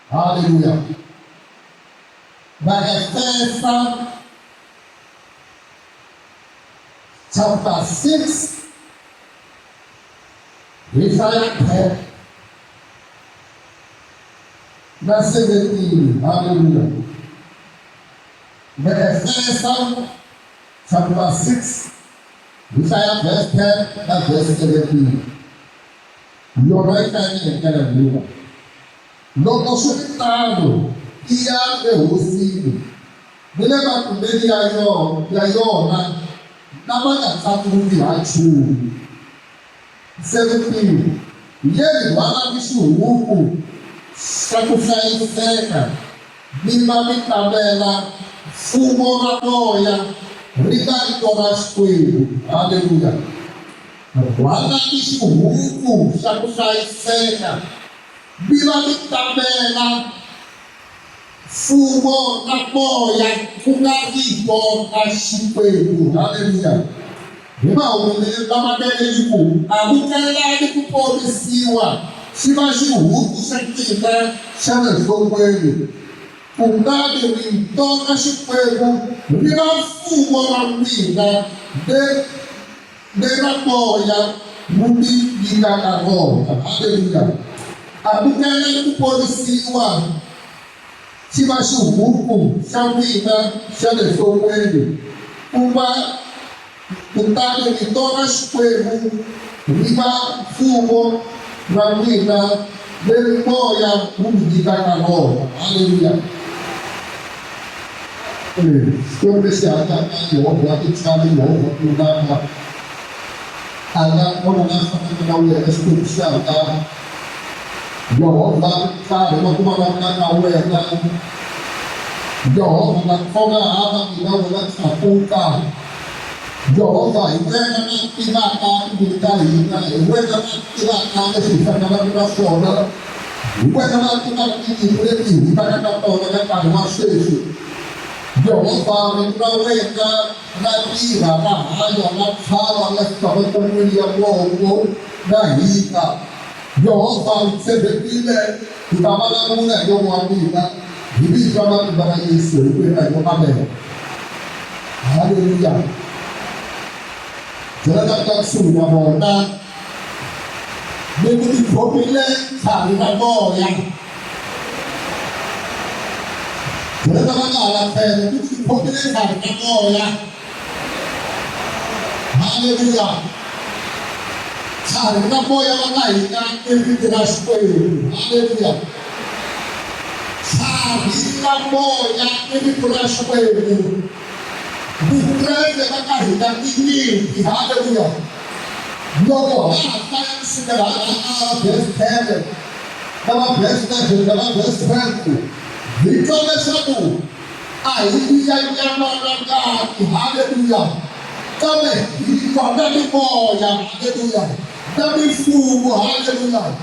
Hallelujah. By Ephesians chapter 6, Isaiah 10, verse 17. Hallelujah. By Ephesians chapter 6, Isaiah verse 10, and verse 17. Your right hand in Hallelujah. Logo solitado, ia rehusido. Me leva com ele na manhã satu de achu. 17. E ele lá na bichuruco, sacrifício seca, mima tabela, fumo na boia, ricardo nas coelho. Aleluia. Lá na bichuruco, sacrifício seca, bila tabela, fumo na boia, kungarito nas coelho. Aleluia. Irmão, da matéria de cu, a bucalhada que o povo siwa, se imagina o ruto, sentina, chama o ele. O nada de toca chupeiro, vira fumo na vida, de na boia, mundi de cacarrota. Aleluia. A bucalhada que o povo siwa, se imagina o ruto, chama o ele. Uma Kutane vitona shkwemu, riba fumo, ramina, merimoya, umidikana roho. Hallelujah. Scripture says that you want to travel over to that. Anak orang nak tahu yang scripture says, yo nak tahu macam mana tahu yang yo nak tahu apa kita nak tahu. Yo phải quen nó đi ba ta đi ta đi ta quen nó đi ba ta cái gì phải nó sổ đó quen nó đi ba đi cái gì phải nó to nó cái nó sê sê yo phải nó quen nó đi ba ta yo nó phá nó sao nó không đi vô đây cả yo phải sẽ bị lên thì ta mà nó muốn là yo muốn đi là thì bây giờ nó bara Yesus cái này nó làm đấy. Hallelujah. Jangan tak sudah bodoh. Begitu populer, cari bodoh yang. Jangan tak kalah fair. Begitu populer, cari bodoh yang. Hallelujah. Cari bodoh yang lain kan itu tidak sesuai. Hallelujah. Cari bodoh yang itu tidak sesuai. Bukan dengan kehidupan ini, haleluya. Logo, apa segala best-seller, nama best-seller, nama best-friend. Jika satu, yang mengangkat, haleluya. Kami di boya, haleluya. Kami fumo, haleluya.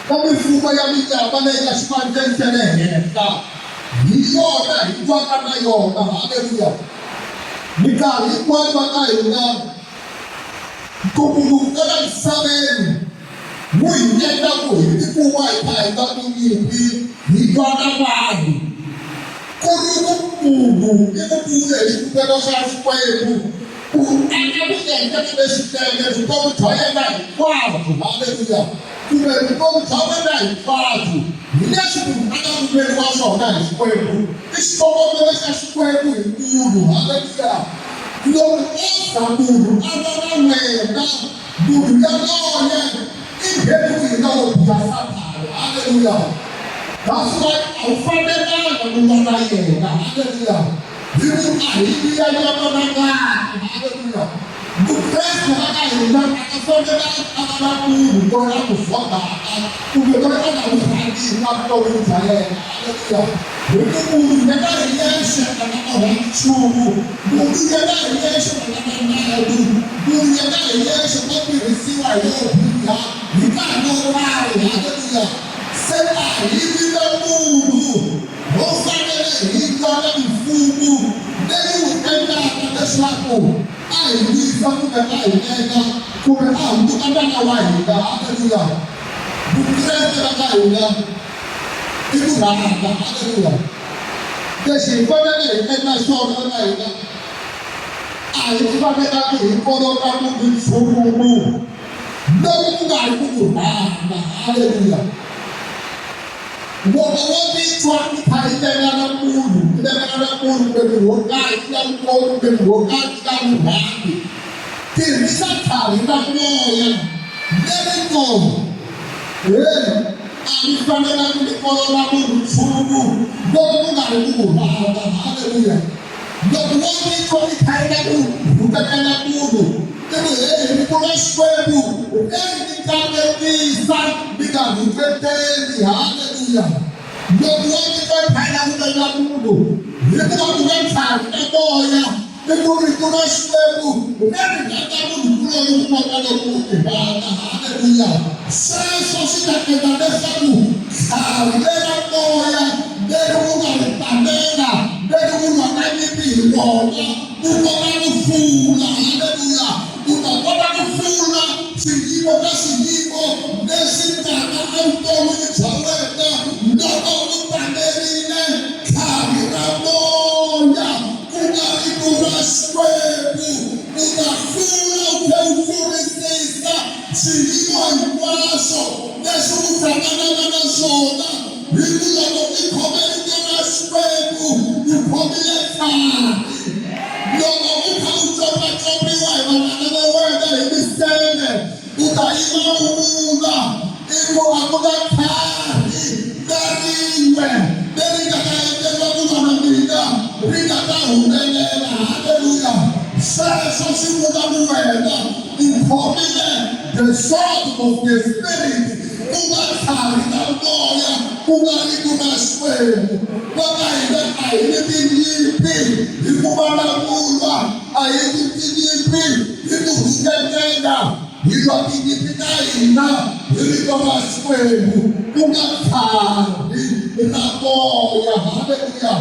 Kami fumo yang kita mereka sepanjang jalan. Hiyona, hiyona yona, haleluya. Mikali kwa makaina kupunguka saben muinenda kuwa itaenda kungipi nikana bani kurumu ikupule ikupelo safi kwa ebu kuenda kuyenda kubesitenge kukomu toyenda kwatu. Haleluya. Kukomu toyenda kwatu Yesu anamu mbele waso na shikwebu ishikomo mbele shikwebu ikuru. Haleluya. Kuyo esa muru anawenda muru ya noye ihebu inawo piyasatare. Haleluya. That's why aufadena na mwana yenda. Haleluya. Hibu ahibi ya yamanaga. Haleluya. Bukresi hakaenda akafadena anamuru kwa kufoda kumetoka na ufanisi na kutoa. Haleluya. Mungu ndakayesha kana chugu. Mungu ndakayesha kana Mungu ndakayesha kwa yo pia. Nikano wao. Haleluya. Sema hivi na Mungu. Ofanye hikana mfumu. Ndio ukenda kwa sababu ai ni sababu kana inega kuna mtu kama kawaida. Haleluya. Bukresi ndakayesha ikurhanga haleluya leswi hi fanele hi endla swona na hina a hi fanelanga hi kolota munhu nchumu loko ku nga ri ku kurhanga haleluya loko wo vitwa i kha i tengana munhu kumbe munhu wo karhi ya nkolo kumbe munhu wo karhi ya murhangi tirhisa tlhavi ra moya leritsongo a mi fanelanga mi kolota munhu nchumu loko ku nga ri ku kurhanga haleluya loko wo vitwa i kha i ya ku rhuketela munhu mi kula xikwembu mitlangetisa mi nga rhuketeli haleluya loko wo vitwa i kha i ya ku tela munhu hikuva ku nga tlhavi emoya Ikurikula xikwembu ungangata munhu kuloyi u kota loko u tivana haleluya sweswo swi ta endla leswaku tlhavi leri moya leri u nga ri tamela leri u lwananiki hi rona u kota ku pfula haleluya u ta kota ku pfula swiyimo ka swiyimo leswi taka evuton'wini bya wena loko u tamerile tlhavi ra moya Xikwembu u ta pfuna u tlhela u pfurisisa swiyimo hinkwaswo leswi u hlanganaka na swona hi ku loko i khome vito ra Xikwembu i khomile tlhavi loko u kha u copacopiwa hi vanhana va wena hi misele u ta yima u vula i ku a ku na tlhavi lerin'we leri nga ta endleriwa ku vana mina ri nga ta humelela haleluya sweswo swi vula ku wena u khomile the sword of the spirit ku nga tlhavi na moya ku nga ri ku na Xikwembu va ka hina a hi ni tinyimpi hi ku vulavula a hi ni tinyimpi hi ku rhuketela hi lwa tinyimpi ta hina hi rito ra Xikwembu ku nga tlhavi na moya haleluya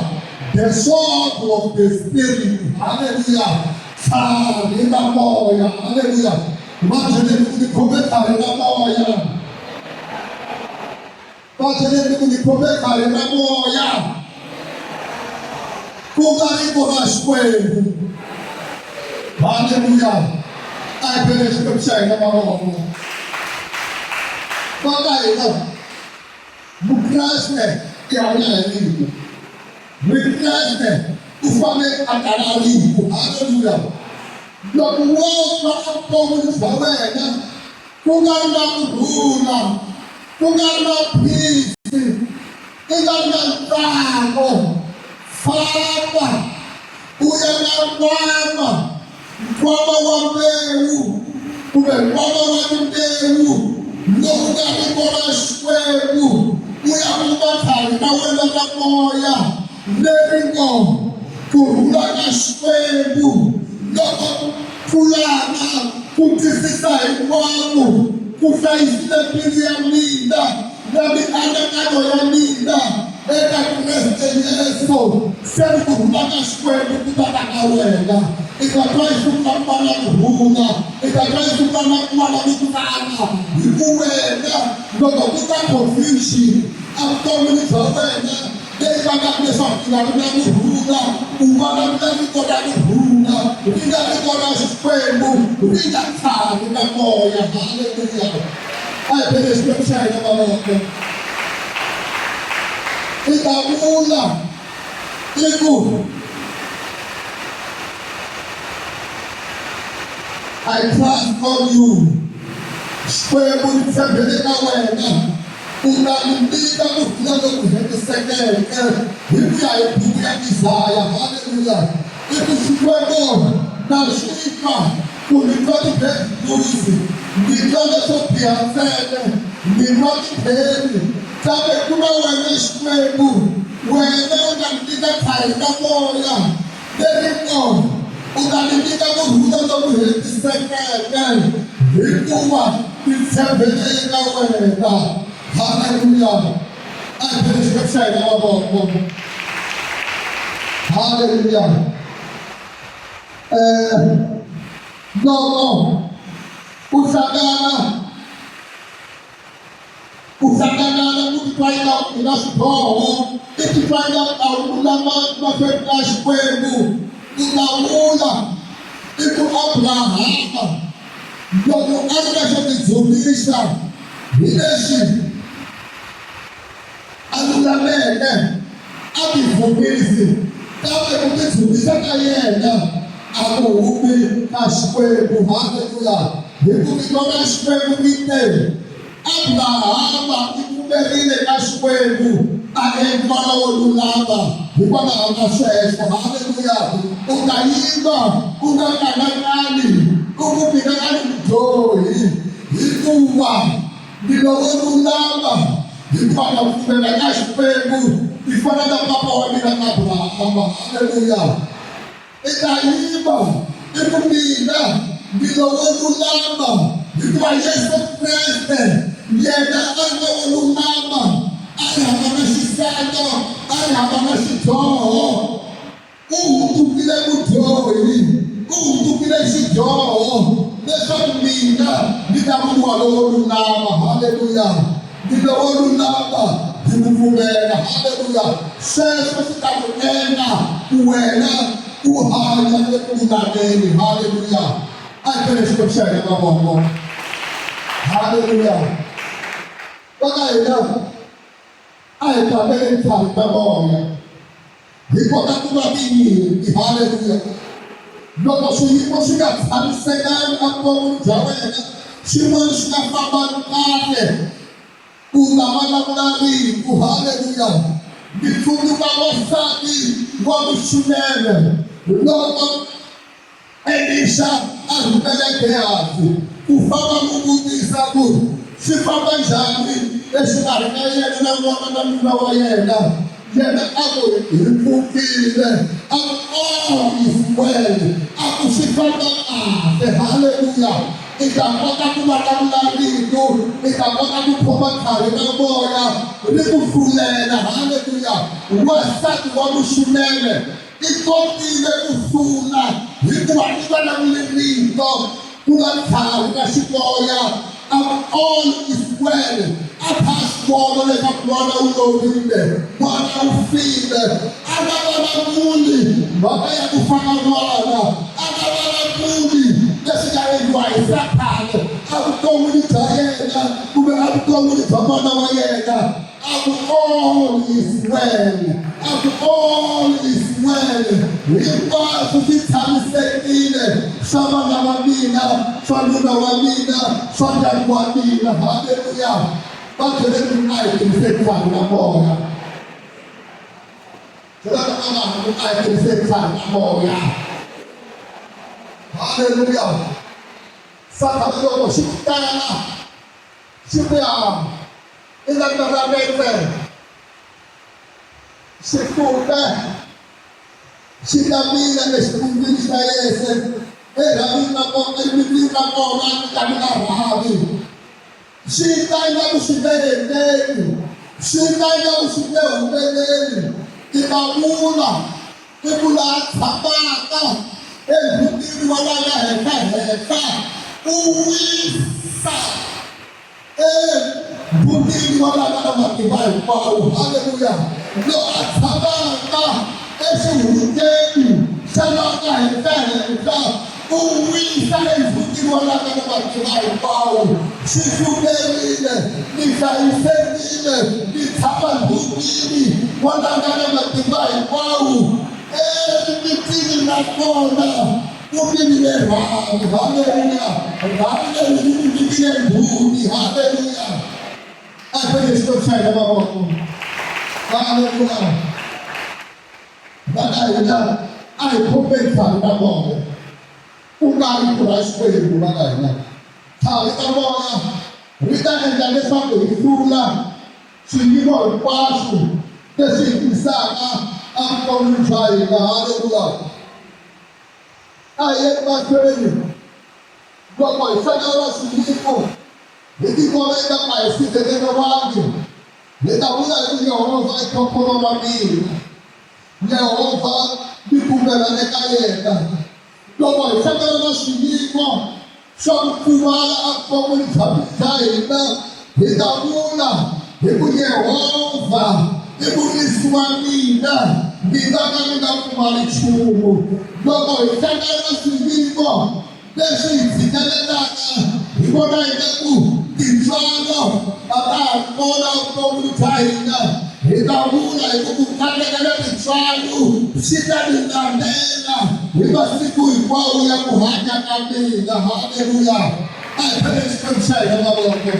the sword of the spirit haleluya tlhavi na moya haleluya vajeleni ku ni khome tlhavi na moya vajeleni ku ni khome tlhavi na moya ku nga rito ra Xikwembu haleluya a hi bele xikwembu xa hina mavoko va ka hina mukreste i hanya hi rito mukreste u fane a tala rito haleluya loko wo va evuton'wini bya wena ku nga ri na kurhula ku nga ri na phisi ku nga ri na ntsako famba u ya na nkwama wa mbewu kumbe nkwama wa timbewu lowu nga ri kona Xikwembu u ya kuma tlhavi na wena na moya leri ngo kurhula ka Xikwembu loko pfulana ku twisisa hinkwavo ku hlayisile mbilu ya mina na mianakanyo ya mina eka Kreste Yesu se ni kurhula ka Xikwembu ku ta ka wena i ta twa i sungula ku va na kurhula i ta twa i sungula na ku va na mitlanga hi ku wena loko ku ta confusion evuton'wini bya wena leyi vangaka leswaku i nga ri na kurhula u vulavula vito ra kurhula ri nga vito ra Xikwembu ri nga tlhavi na moya haleluya a hi bele xikwembu xa hina mavoko i ta vula i ku I trust on you Xikwembu ni tshembele ka wena u ta ni nyika kurhula loku hetisekeke hi ku ya hi buku ya Isaya haleluya i ku Xikwembu na xika ku ni twa ti-bad news ni twa leswo biha ntsena ni twa tipheni kambe ku na wena Xikwembu wena u ta ni nyika tlhavi na moya leri kona u ta ni nyika kurhula loku hetisekeke hikuva ti tshembele eka wena haleluya a hi bele xikwembu xa hina mavoko haleluya loko u hlangana ku find out in us all, if you find out our ulaman mapenda Xikwembu, unamula, ito Abraham, ndio anachokizungumza Yesu alulamene abivumizi kama kukizungumza yena akuubi Xikwembu. Haleluya. Ikubikona Xikwembu kite Abraham ikuberile Xikwembu alemfana wolulama ikona amasheso. Haleluya. Ukayimba ungakanani ukubikana mjoyi ikuba ndilowolulama ikona ukubela Xikwembu ifana na papa wabila Abraham. Haleluya. Ikayimba ikubila ndilowolulama ikuba Yesu Kristu yena angawolulama ayahamashisana ayahamashitoho utukile mujoyi utukile shijoho nesomina ndinamumwalo wolulama. Haleluya. Ndilowolulama ndimuvumela. Haleluya. Seso sitakunena uwena uhanya ekulaleni. Haleluya. I finish with sharing my mom. Hallelujah. But I come in time my mom. He got that to be hallelujah. No, she was got Amsterdam upon Joanna. She was not from Arte. Unamanari, hallelujah. The food of our family, what should never. Lord, Elisha alipelekeazi kufama mubudisa ku sifama njani esikarikayena na mwana na mwana wa yena ako ifukile all is well ako sifama ate. Haleluya. Ikapata kumakamla litu ikapata kupoma kare na moya likufulela. Haleluya. Wasatu wa mushumene ikopile kufuna ikuwanika na mlirito kunathawu kasikoya all is well. Apasipolo lekakubona ulobile mwana ufile akabalamuli mabaya kufaka mwana akabalamuli lesikayendwa isakhane akutomulitha yena kube akutomulitha mwana wa yena. All is well. All is well. Inkosi sithamisekile sabanga wamina saluna wamina sadani wamina. Haleluya. Bakele kunayi kumsekhwana namoya. Selaka abantu kunayi kumsekhwana namoya. Haleluya. Sakhayo shikana shikya inagbaramete shikuta shikamina neshikumbisha Yesu eramina kona imina kona kamina rabi shikaina kushibeleni shikaina kushibeleni ikamula ikula tabaka elukini wala heka uwisa bukini wala kama kibai kwao. Haleluya. Lo atabaka esihuteni salaka heka uwisa bukini wala kama kibai kwao. Sifubelile nisaisenile nitaba bukini wala kama kibai kwao. Mitini na kona ubini rabi. Haleluya. Rabi ubini buni. Haleluya. I finish the side of our home. Hallelujah. But I put it on the wall. Ungari Christ way to Bagana. Talitamoya. Rita and the Lesson Fula. She give on Pashu. The city Saga. I'm going to try. Hallelujah. I am my friend. But my friend was people. Nikikoleka maisitete na watu. Nitakuja Yehova ikokono mami. Yehova bikubela nekayeka. Lobo ifakala na shimiko. Shakukumala akomu nitabizaina. Nitakula hi ku Yehova i murisi wa mina ka mi nga pfumali nchumu loko hi hlangana swiviko leswi hi tshikelelaka hi vona ingaku tintswalo a ta ha kona vutomi bya hina hi ta vula hi ku ku katekela tintswalo swi ta ni landela hi masiku hinkwawo ya ku hanya ka mina. Haleluya. A hi fanele xikomisa hi mavoko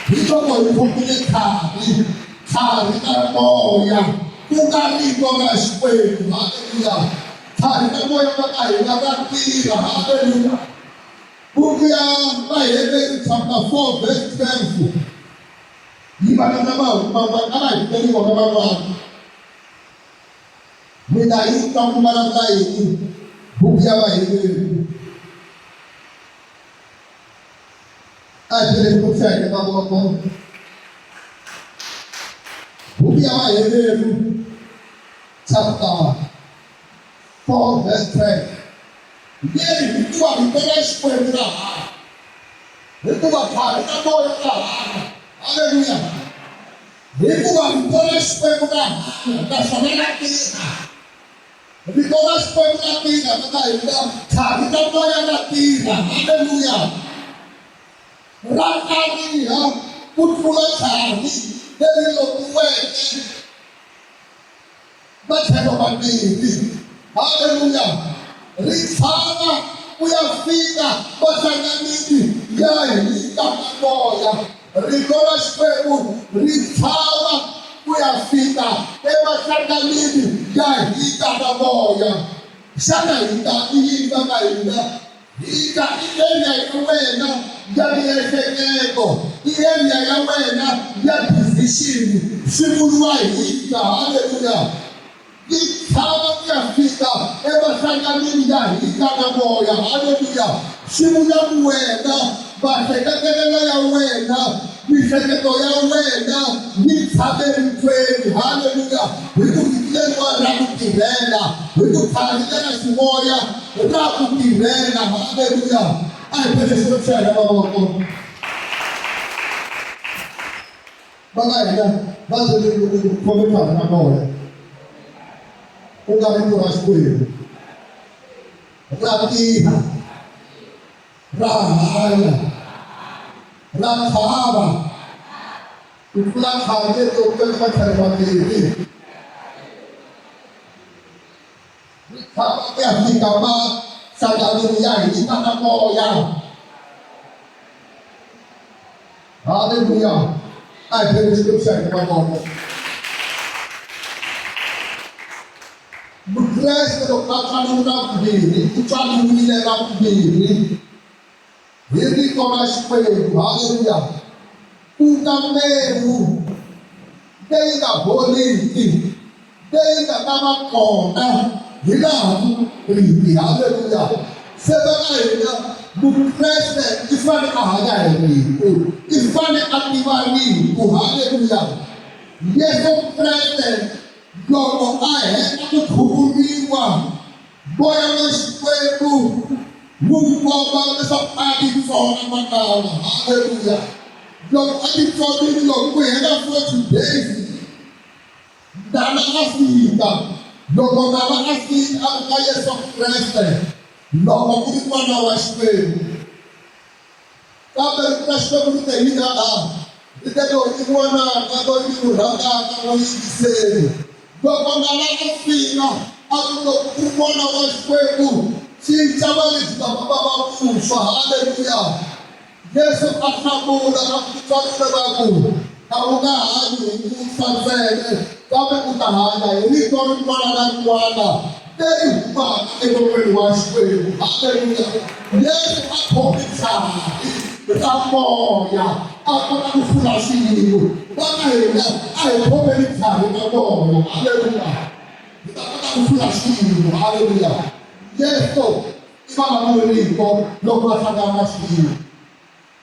hi loko hi khomile tlhari ka moya ku nga rito ra Xikwembu. Haleluya. Tlhari ka moya va ka hina va tirha. Haleluya. Buku ya Vaheberi chapter 4 verse 12 yi vulavula mahungu man'wana a va hiteriwa ka van'wana. Mina yi twa ku vulavula yini buku ya Vaheberi. A hi tirheni ku hlaya mavoko. Buku ya Vaheberi chapter 4 verse 12. Yeri hikuva vito ra Xikwembu ra hanya, hikuva tlhari ka moya ra hanya. Haleluya. Hikuva vito ra Xikwembu ra hanya naswona ra tirha. Vito ra Xikwembu ra tirha va ka hina, tlhari ka moya ra tirha. Haleluya. Ra tlhariha ku tlula tlhari leri lokiweke matlhelo mambirhi. Haleluya. Ri tshama ku ya fika mahlanganisi ya hina na moya. Rito ra Xikwembu ri tshama ku ya fika emahlanganisi ya hina na moya. Xana hina i yini va ka hina? Hina i area ya wena ya miehleketo, i area ya wena ya decision. Swi vuriwa hina. Haleluya. Yi tshama ku ya fika emahlanganini ya hina na moya. Haleluya. Swi vula ku wena, mahleketelelo ya wena, mihleketo ya wena yi tshame rikwenu. Haleluya. Hi ku rileriwa ra ku tirhela, hi ku tlharilela ximoya ra ku tirhela. Haleluya. A hi phele xilo xa hina mavoko. Va ka hina va byele ku khome tlhari na moya ku nga rito ra Xikwembu. Ra tirha, ra hanya, ra tlhava ku tlula tlhari leti lokiweke matlhelo mambirhi. Ri tshama ku ya fika mahlanganini ya hina na moya. Haleluya. A hi phele xilo xa hina mavoko. Mukreste loko a tsanula vubirhi u tsanulile ra vubirhi hi rito ra Xikwembu. Haleluya. Ku nga mbewu leyi nga boliki, leyi nga ta va kona hi laha ku riti. Haleluya. Se va ka hina Mukreste i fane a hanya hi rito, i fane a tiva rito. Haleluya. Yesu Kreste loko a heta ku khuvuriwa, moya wa Xikwembu wu komba leswaku a titsona makala. Haleluya. Loko a titsonile, loko ku hela 40 days ndala a fika. Loko ndala a fika ka Yesu Kreste, loko ku ri n'wana wa Xikwembu, kambe rito ra Xikwembu ri te hina ri te loyi i n'wananga loyi ni n'wi rhandzaka n'wi yingiseni. Loko ndala a fika a ku loko ku ri n'wana wa Xikwembu, cinca va lebyi nga va vuswa. Haleluya. Yesu a hlamula a titsarisa va ku a wu nga hanyi hi ku hlantsweke, kambe u ta hanya hi rito rin'wana na rin'wana leri humaka emoyeni wa Xikwembu. Haleluya. Yesu a khome tlhari ra moya a kota ku pfula swilo. Va ka hina a hi khomeni tlhari ra moya. Haleluya. Hi ta kota ku pfula swilo. Haleluya. Yesu i vulavuriko loko va hlangana na swilo.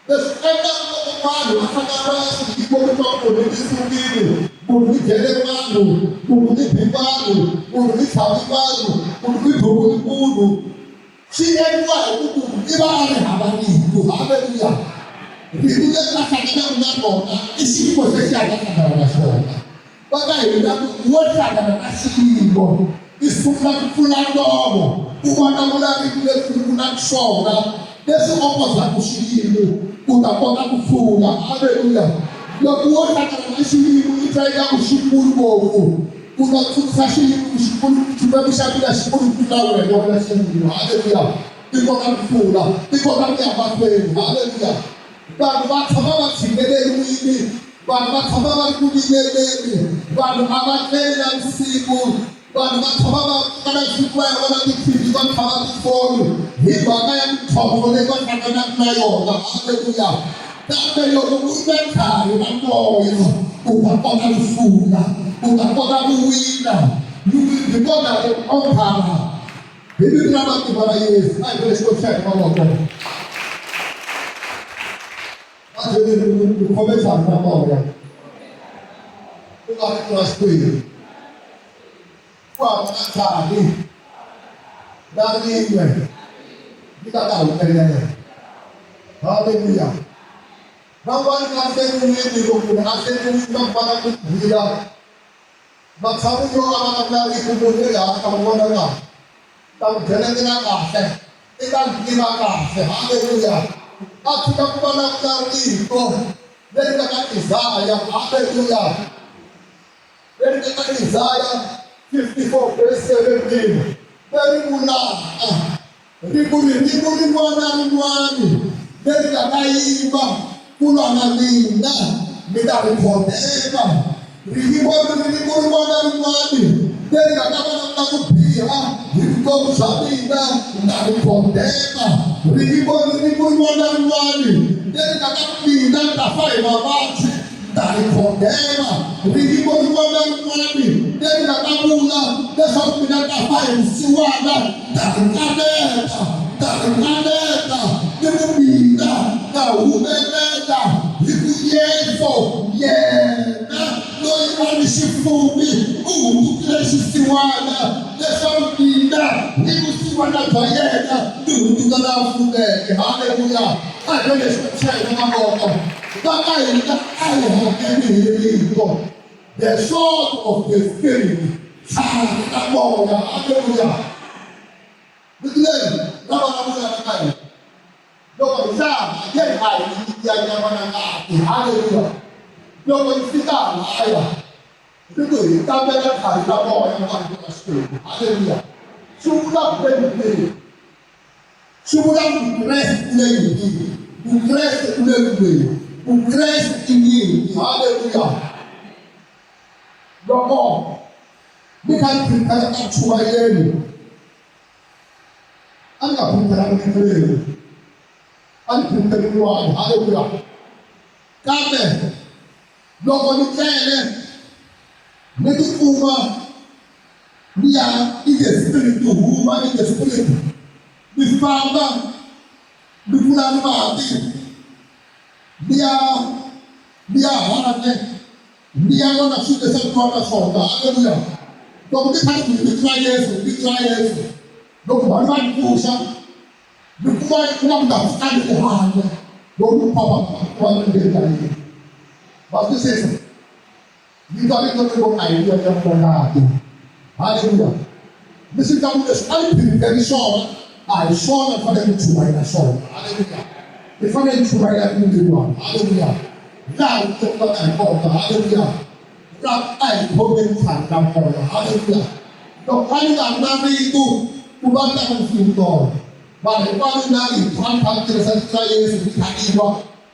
Leswi endlaka loko vanhu va hlangana na swiyimo leswaku munhu i sungile, munhu i dyele vanhu, munhu i bi vanhu, munhu i tlhavi vanhu, munhu i duvuli munhu, swi endliwa hi ku munhu i va a ri hava rito. Haleluya. Rinulekasakana unakona isimo sesiyakasakana nasona. Bakayina wohlakana nasimo isifuna kufuna lobo ubona kulakile kufuna kushoka bese opoza kushiyile utakona kufuna. Haleluya. Lokho wohlakana nasimo itsayika kushikulu bovu unakusashiyile kushikulu tubabishabila shikulu kulawe yona sengini. Haleluya. Ikona kufuna ikona kuyabakwenu. Haleluya. Vanhu vatshama va tshinelela n'wini, vanhu va tshama va ri ku vileleni, vanhu a va tleli navusiku, vanhu va tshama va kana siku va ya vona ti-TV va tshama tifoni hi mhaka ya mintlhontlho leyi va hlanganaka na yona. Haleluya. Kambe loko u ri na nkarhi na moya u ta kota ku hlula, u ta kota ku wina. Hi kona onkhara hi vito ra matimba ra Yesu. A hi vele xikotlhela mavoko começar na moda. O nome que nós temos. Qual a chave da língua de cada um? Aleluia. Não vai nascer um menino, nascer um menino para a vida. Mas sabe que eu amo a minha vida, aleluia. Atika kupana kutandiko Derika Isaiah. Haleluya. Derika Isaiah 54 verse 17. Derikuna Riburi mwana Derika kaimba Kula nalinda Midari potema Riburi mwana Derika kabana kupira Riburi sabina Midari potema Riburi mwana Derika kapina Tafai mabati Dari potema Riburi mwana Derika kabula Desa kupina tafai msiwana Dari kaneta Nimubinda Kaumeleta Ikuyeso Yena Noi Shifumi Utukleshisiwana Desa kupina Nimusiwana Tayena Nutukana Fugeke. Haleluya. Agnes China Mamoko. The sword of the Spirit. Hallelujah. Declare, Hallelujah. Look at that. Get high. Hallelujah. Look at the higher. Look at that. Hallelujah. O cresce em mim. Aleluia. Logo, me can prepare a sua ele. Anda preparar o ele. Anda preparar o ar. Aleluia. Cabe. Logo no tele. Me tu uma. Minha espírito, uma espírito. Me fala. Me fala no mar. Dia harane dia lo na sude sa kwa so da. Haleluya. Donc di kan di try Yesu donc ba ma ku sa du ku ba ku na da sta di ha ne donc papa ko de da ni ba du se di da ni ko ai dia ya ko na ti. Haleluya. Misi ka mu de sai di so ai so na fa de tu mai na so. Haleluya. If I didn't try that in the one, hallelujah. Now, hallelujah. Now, I hope in time, hallelujah. The one I'm not ready to run down to God. But if I'm not in contact with the Israelis,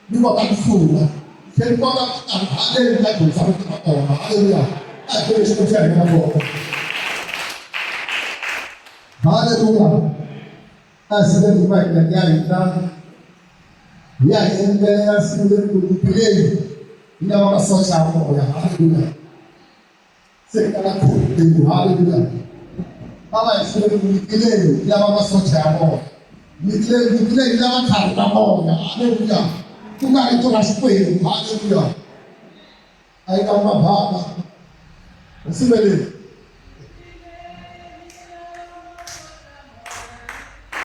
you got that fool. Can God up and hallelujah to something at all, hallelujah. I finish the chair in the book. Hallelujah. As the divine that you done. Ya endelea sile kulipile ina wakasocha hapo ya. Haleluya. Sekala kulipi. Haleluya. Baba sile kulipile ina wakasocha hapo. Mikile ina wakata hapo ya. Haleluya. Tunaitoa shukrani. Haleluya. Aika mababa. Usimele